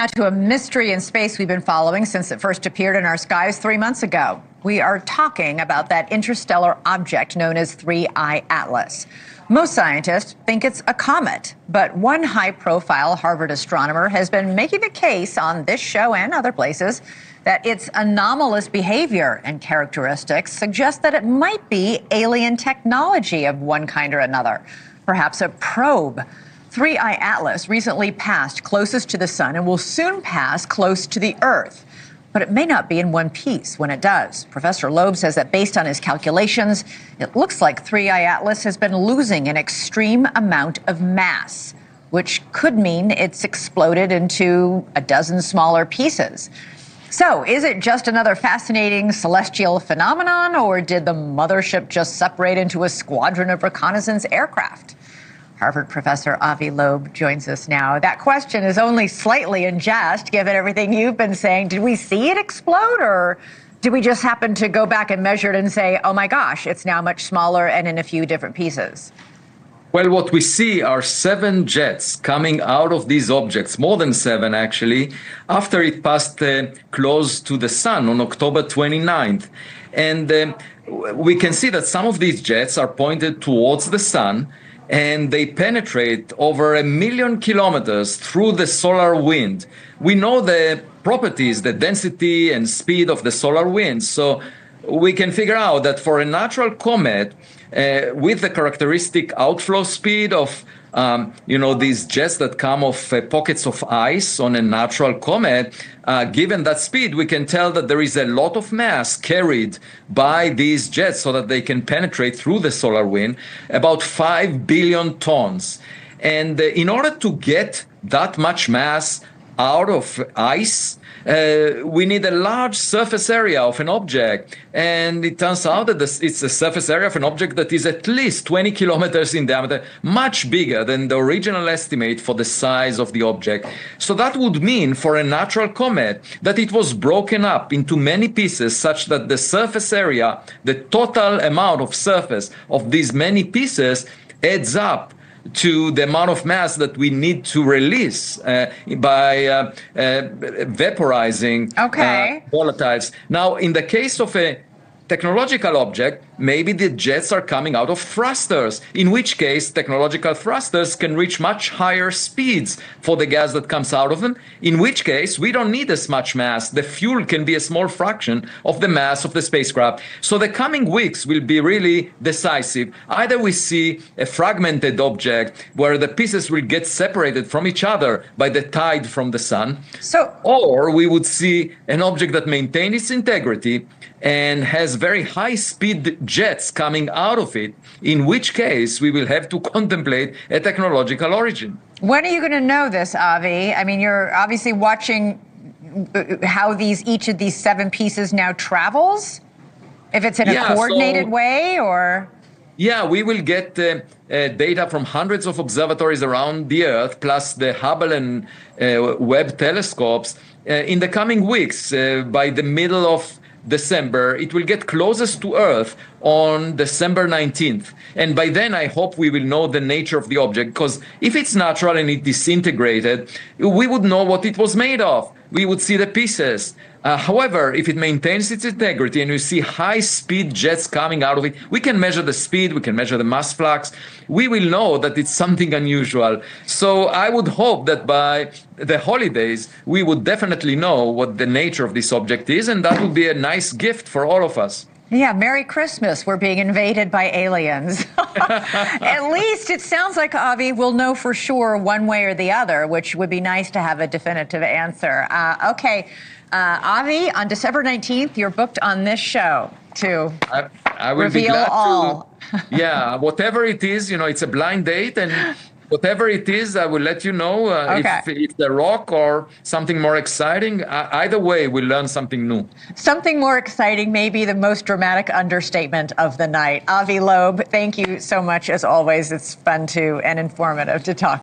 Now to a mystery in space we've been following since it first appeared in our skies 3 months ago. We are talking about that interstellar object known as 3I Atlas. Most scientists think it's a comet, but one high-profile Harvard astronomer has been making the case on this show and other places that its anomalous behavior and characteristics suggest that it might be alien technology of one kind or another, perhaps a probe. 3I Atlas recently passed closest to the sun and will soon pass close to the Earth. But it may not be in one piece when it does. Professor Loeb says that based on his calculations, it looks like 3I Atlas has been losing an extreme amount of mass, which could mean it's exploded into a dozen smaller pieces. So, is it just another fascinating celestial phenomenon, or did the mothership just separate into a squadron of reconnaissance aircraft? Harvard professor Avi Loeb joins us now. That question is only slightly in jest, given everything you've been saying. Did we see it explode, or did we just happen to go back and measure it and say, oh my gosh, it's now much smaller and in a few different pieces? Well, what we see are 7 jets coming out of these objects, more than 7 actually, after it passed close to the sun on October 29th. And we can see that some of these jets are pointed towards the sun, and they penetrate over 1 million kilometers through the solar wind. We know the properties, the density and speed of the solar wind, so we can figure out that for a natural comet, with the characteristic outflow speed of these jets that come off pockets of ice on a natural comet, given that speed, we can tell that there is a lot of mass carried by these jets so that they can penetrate through the solar wind, about 5 billion tons. And in order to get that much mass out of ice, we need a large surface area of an object. And it turns out that it's a surface area of an object that is at least 20 kilometers in diameter, much bigger than the original estimate for the size of the object. So that would mean for a natural comet that it was broken up into many pieces such that the surface area, the total amount of surface of these many pieces adds up to the amount of mass that we need to release by vaporizing volatiles. Now, in the case of a technological object, maybe the jets are coming out of thrusters, in which case technological thrusters can reach much higher speeds for the gas that comes out of them, in which case we don't need as much mass. The fuel can be a small fraction of the mass of the spacecraft. So the coming weeks will be really decisive. Either we see a fragmented object where the pieces will get separated from each other by the tide from the sun, or we would see an object that maintains its integrity and has very high-speed jets coming out of it, in which case we will have to contemplate a technological origin. When are you going to know this, Avi? I mean, you're obviously watching how each of these 7 pieces now travels? If it's in a coordinated way, or? Yeah, we will get data from hundreds of observatories around the Earth, plus the Hubble and Webb telescopes in the coming weeks. By the middle of December, it will get closest to Earth on December 19th. And by then, I hope we will know the nature of the object, because if it's natural and it disintegrated, we would know what it was made of. We would see the pieces. However, if it maintains its integrity and we see high-speed jets coming out of it, we can measure the speed, we can measure the mass flux. We will know that it's something unusual. So I would hope that by the holidays, we would definitely know what the nature of this object is, and that would be a nice gift for all of us. Yeah, Merry Christmas. We're being invaded by aliens. At least it sounds like, Avi, we'll know for sure one way or the other, which would be nice to have a definitive answer. Avi, on December 19th, you're booked on this show to I will reveal be glad all. Yeah, whatever it is, it's a blind date, and whatever it is, I will let you know if it's a rock or something more exciting. Either way, we'll learn something new. Something more exciting may be the most dramatic understatement of the night. Avi Loeb, thank you so much, as always. It's fun and informative to talk.